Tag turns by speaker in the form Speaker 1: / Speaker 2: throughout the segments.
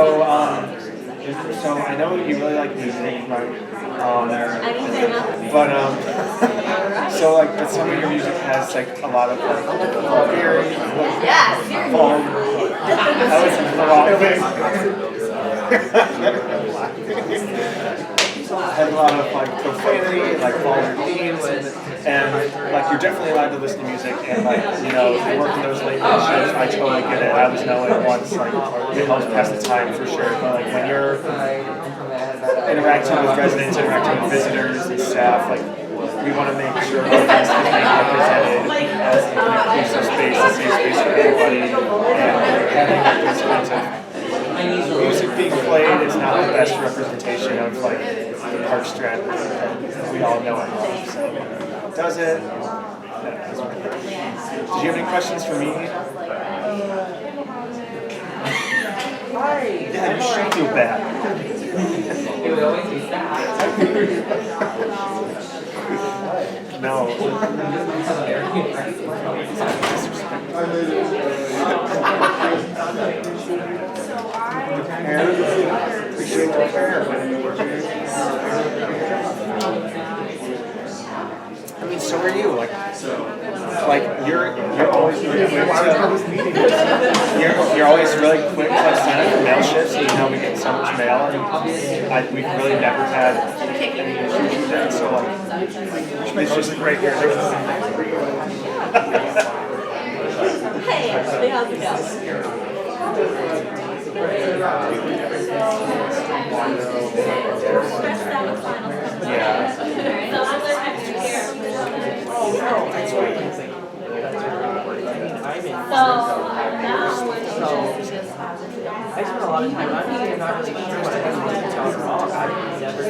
Speaker 1: So I know you really like music, right? So like, but some of your music has like a lot of like very that was the wrong thing. Has a lot of like profanity, like vulgar themes, and like you're definitely allowed to listen to music, and like if you work in those late night shifts, I totally get it. I was knowing once, like it helps pass the time for sure. But like when you're interacting with residents, interacting with visitors and staff, like we want to make sure our guests is being represented as an inclusive space, a safe space for everybody, and having this kind of music being played is not the best representation of like the park strat that we all know and love. So does it? Did you have any questions for me? Yeah, you should feel bad.
Speaker 2: It would always be sad.
Speaker 1: No. Appreciate the prayer. I mean, so are you. Like you're always really quick to, you're always really quick to like sign up for mail shifts. And we get so much mail, and we've really never had any issues with that. So like, it's just great here.
Speaker 3: Hey, Ashley, how's it going?
Speaker 1: Yeah.
Speaker 2: I spent a lot of time. I'm not really sure what I have to tell wrong. I've never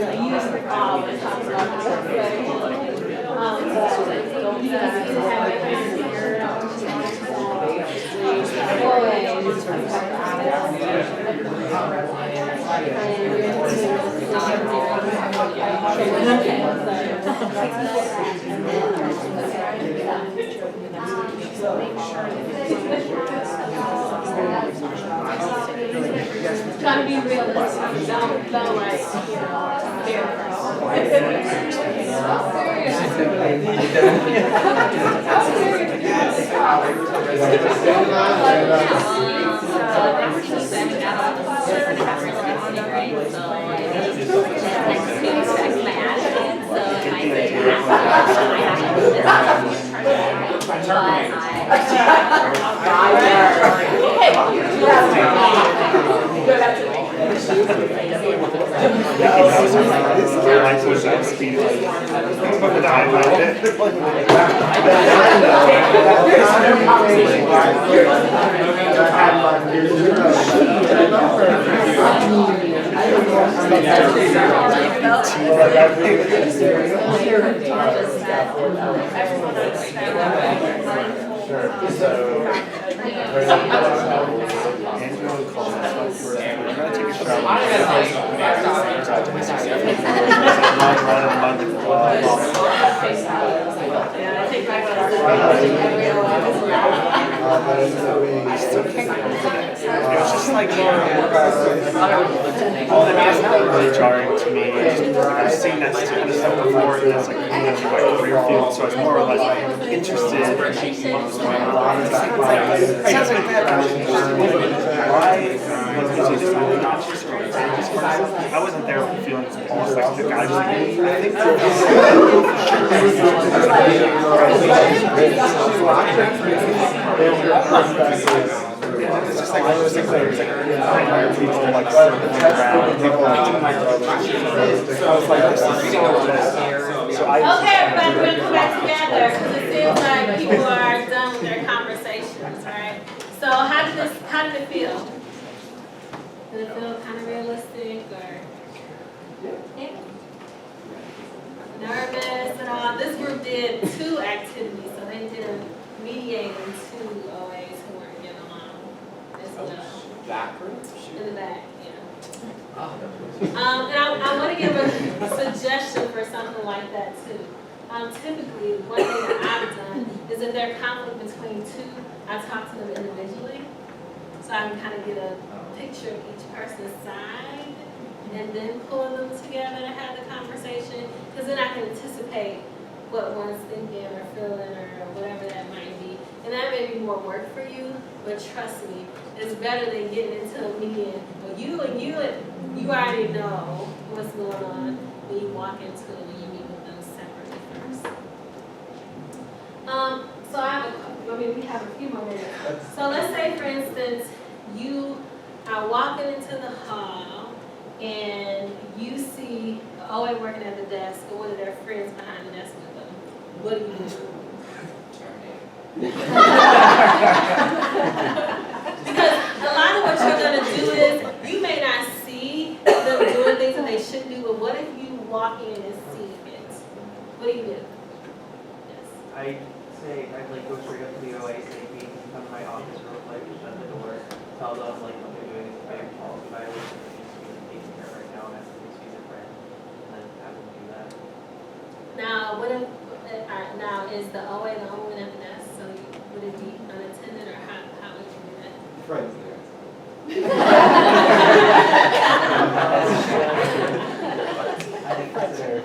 Speaker 3: Trying to be realistic, don't like,
Speaker 1: It's just like more, well, I mean, it's not really jarring to me. I've seen that kind of stuff before, and that's like my career field, so I was more or less interested in what's going on. It sounds like bad question. Why was it just unconscious? I wasn't there with the feelings of almost like the guy just like, I think it's just like one of those things where it's like people like circling around, people like so I was like, this is so
Speaker 3: okay, everybody, we're going to come back together because it seems like people are done with their conversations, right? So how did it feel? Did it feel kind of realistic or nervous and all? This group did 2 activities, so they did mediate in 2 OAs who weren't getting along as well. In the back, yeah. And I want to give a suggestion for something like that too. Typically, one thing that I've done is if there's conflict between 2, I talk to them individually. So so I can kind of get a picture of each person's side, and then pull them together to have the conversation, because then I can anticipate what one's thinking or feeling or whatever that might be. And that may be more work for you, but trust me, it's better than getting into a meeting. Well, you already know what's going on when you walk into it, when you meet with them separately first. We have a few more minutes. So let's say, for instance, you are walking into the hall and you see OA working at the desk or one of their friends behind the desk with them. What do you do? Because a lot of what you're going to do is, you may not see them doing things that they shouldn't do, but what if you walk in and see it? What do you do? Yes.
Speaker 2: I'd like go straight up to the OA, say, hey, come to my office real quick, shut the door, tell them like what they're doing is a big policy violation that needs to be taken care of right now, and ask them to excuse their friend, and then have them do that.
Speaker 3: Now, what if, now is the OA the only one at the desk? So would it be unattended, or how would you do that?
Speaker 4: Friends there.
Speaker 2: I think that's a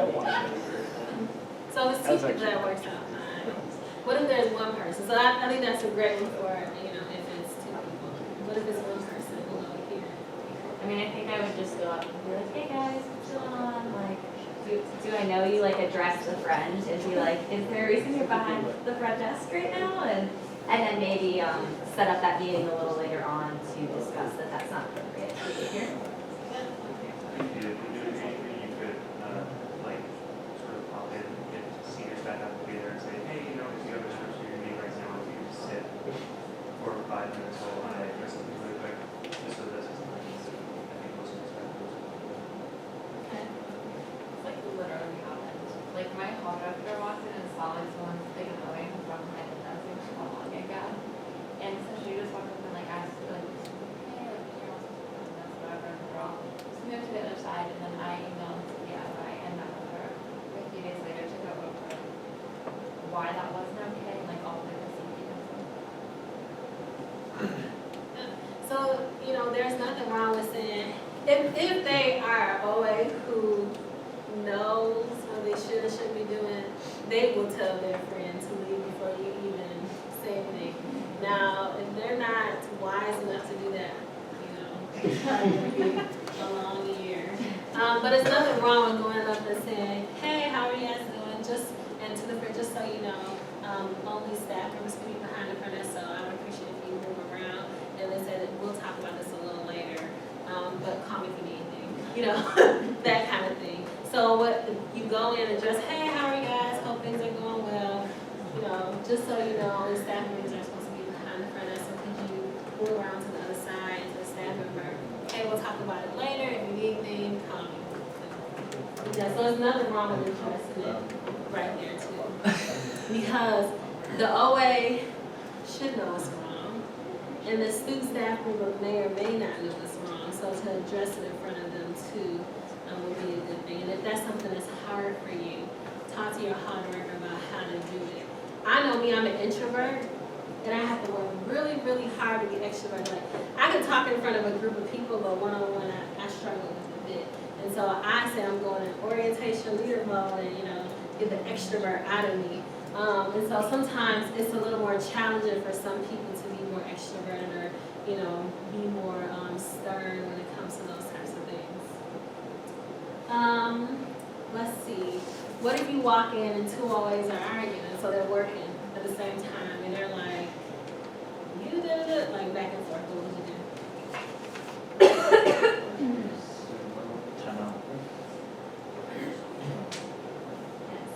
Speaker 3: So it's two people that works out fine. What if there's one person? So I think that's a great one for, if it's two people. What if it's one person here?
Speaker 5: I mean, I think I would just go up and be like, hey guys, what's going on? Like, do I know you? Like, address the friend and be like, is there a reason you're behind the front desk right now? And then maybe set up that meeting a little later on to discuss that that's not appropriate behavior.
Speaker 6: Sort of pop in, get senior staff out to be there and say, hey, if you have a script for your meeting right now, if you just sit for 5 minutes while I address something really quick, just so this is not, I think most of us have those.
Speaker 5: It's like literally happened. Like my hall director walked in and saw like someone like annoying from behind the desk and she called on a guy. And so she just walked up and like asked like, hey, like you're not supposed to do this, whatever, and we're all just moved to the other side, and then I emailed the I and met with her a few days later to go over why that wasn't okay and like all the safety concerns.
Speaker 3: So, there's nothing wrong with saying, if they are OA who knows what they should or shouldn't be doing, they will tell their friend to leave before you even say anything. Now, if they're not wise enough to do that, it's probably going to be a long year. But it's nothing wrong with going up and saying, hey, how are you guys doing? And to the friend, just so you know, only staff members can be behind the front desk, so I would appreciate if you move around. And they said, we'll talk about this a little later, but call me if you need anything, that kind of thing. So what you go in and just, hey, how are you guys? Hope things are going well. Just so you know, only staff members are supposed to be behind the front desk, so could you move around to the other side to the staff member? Hey, we'll talk about it later. If you need anything, call me. Yeah, so there's nothing wrong with addressing it right there too. Because the OA should know what's wrong, and the student staff member may or may not know what's wrong. So to address it in front of them too would be a good thing. And if that's something that's hard for you, talk to your hall director about how to do it. I know me, I'm an introvert, and I have to work really, really hard to get extroverted. Like, I can talk in front of a group of people, but one-on-one, I struggle with a bit. And so I say I'm going in orientation leader mode and, get the extrovert out of me. And so sometimes it's a little more challenging for some people to be more extroverted or, be more stern when it comes to those types of things. Let's see. What if you walk in and two always are arguing, so they're working at the same time, and they're like, you did it, like back and forth, what would you do?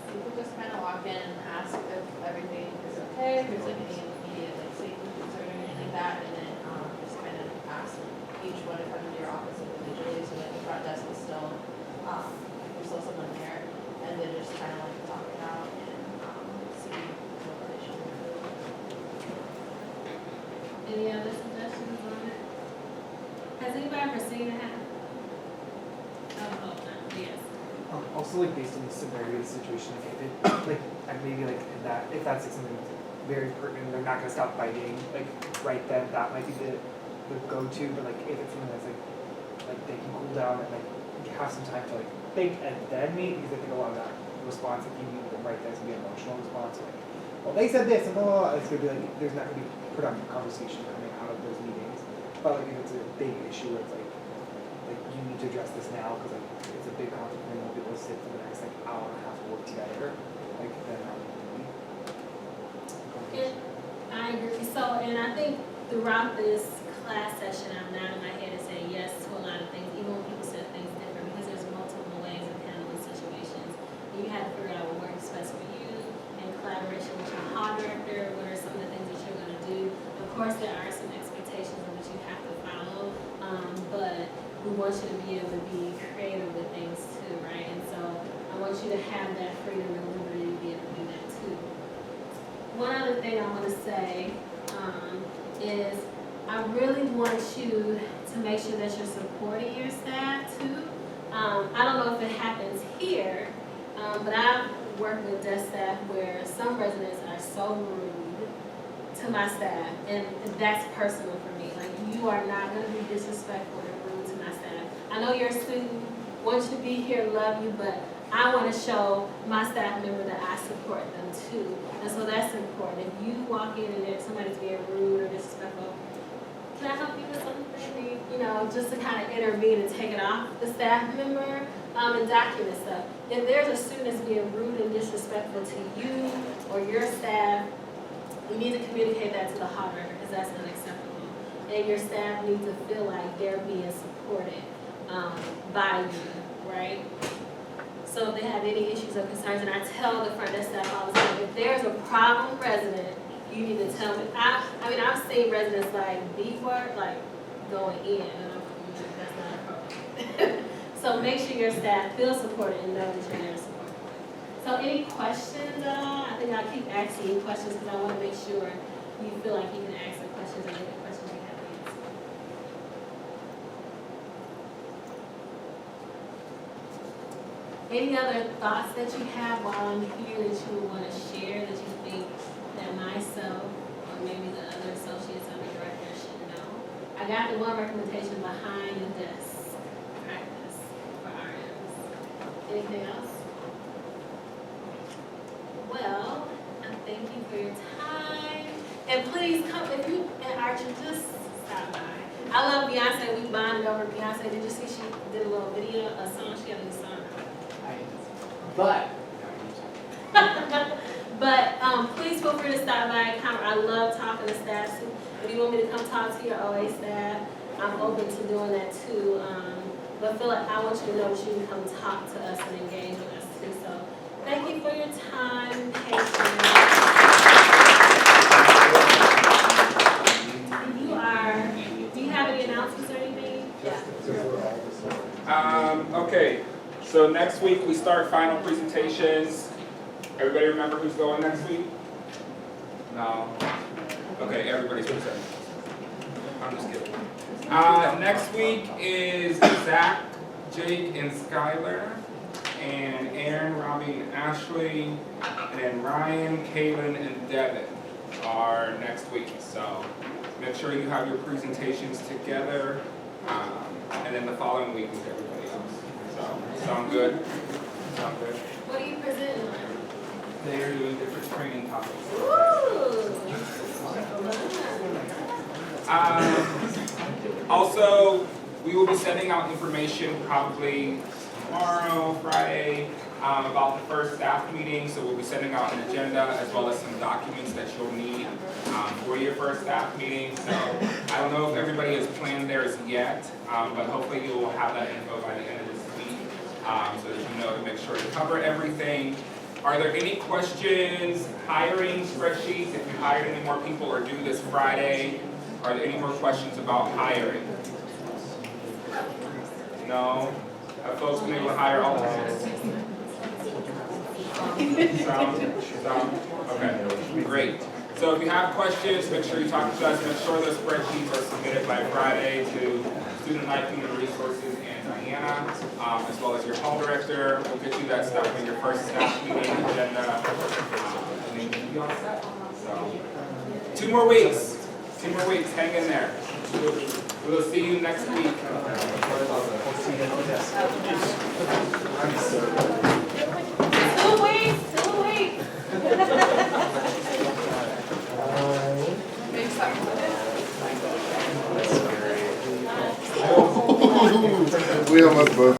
Speaker 5: You could just kind of walk in and ask if everything is okay, if there's like any immediate like safety concern or anything like that, and then just kind of ask each one to come into your office individually, so that the front desk is still, there's still someone there, and then just kind of like talk it out and see what they should do.
Speaker 3: Any other suggestions on it? Has anybody ever seen it happen? Oh, no, yes.
Speaker 7: Also, like based on the severity of the situation, if it like and maybe like in that if that's like something that's very pertinent, they're not gonna stop fighting like right then. That might be the the go-to, but like if it's something that's like they can cool down and like have some time to like think and then meet, because I think a lot of that response, if you meet with them right, that's gonna be an emotional response. Like, well, they said this and blah, blah, blah. It's gonna be like there's not gonna be productive conversation coming out of those meetings. But like if it's a big issue, where it's like you need to address this now because like it's a big conflict and you people sit for the next like hour and a half to work together. Like then
Speaker 3: I agree. So, and I think throughout this class session, I'm nodding my head and saying yes to a lot of things, even when people said things different, because there's multiple ways of handling situations. And you have to figure out what works best for you in collaboration with your hall director. What are some of the things that you're going to do? Of course, there are some expectations that you have to follow, but we want you to be able to be creative with things too, right? And so I want you to have that freedom and liberty to be able to do that too. One other thing I want to say is I really want you to make sure that you're supporting your staff too. I don't know if it happens here, but I've worked with desk staff where some residents are so rude to my staff, and that's personal for me. Like, you are not going to be disrespectful and rude to my staff. I know you're a student, want you to be here, love you, but I want to show my staff member that I support them too. And so that's important. If you walk in and there's somebody's being rude or disrespectful, can I help you with something? You know, just to kind of intervene and take it off the staff member and document stuff. If there's a student that's being rude and disrespectful to you or your staff, you need to communicate that to the hall director because that's unacceptable. And your staff needs to feel like they're being supported by you, right? So if they have any issues or concerns, and I tell the front desk staff all the time, if there's a problem resident, you need to tell me. I mean, I've seen residents like B-word, like going in, and I'm like, that's not appropriate. So make sure your staff feels supported and know that you're there to support them. So any questions at all? I think I'll keep asking you questions because I want to make sure you feel like you can ask the questions and get the questions you have answered. Any other thoughts that you have while I'm here that you would want to share that you think that myself or maybe the other associates or the director should know? I got the one recommendation behind the desk practice for RMs. Anything else? Well, I thank you for your time. And please come, if you and Archie, just stop by. I love Beyonce. We bonded over Beyonce. Did you see she did a little video, a song? She had a new song.
Speaker 2: But
Speaker 3: Please feel free to stop by. I love talking to staff. If you want me to come talk to your OA staff, I'm open to doing that too. But feel like I want you to know that you can come talk to us and engage with us too. So thank you for your time and patience. Do you have any announcements or anything? Yeah.
Speaker 4: Okay. So next week we start final presentations. Everybody remember who's going next week? No? Okay, everybody's presenting. I'm just kidding. Next week is Zach, Jake, and Skylar, and Aaron, Robbie, and Ashley, and then Ryan, Kaylin, and Devin are next week. So make sure you have your presentations together, and then the following week with everybody else. So, sound good? Sound good?
Speaker 3: What are you presenting on?
Speaker 4: They're doing different training topics. Also, we will be sending out information probably tomorrow, Friday, about the first staff meeting. So we'll be sending out an agenda as well as some documents that you'll need for your first staff meeting. So I don't know if everybody has planned theirs yet, but hopefully you will have that info by the end of this week so that you know to make sure to cover everything. Are there any questions? Hiring spreadsheets, if you hired any more people or due this Friday. Are there any more questions about hiring? No? Have folks been able to hire alternates? Some? Okay, great. So if you have questions, make sure you talk to us. Make sure those spreadsheets are submitted by Friday to Student Life Human Resources and Diana, as well as your hall director. We'll get you that stuff in your first staff meeting agenda. And then you'll be all set. So, 2 more weeks. 2 more weeks. Hang in there. We'll see you next week.
Speaker 8: We almost both.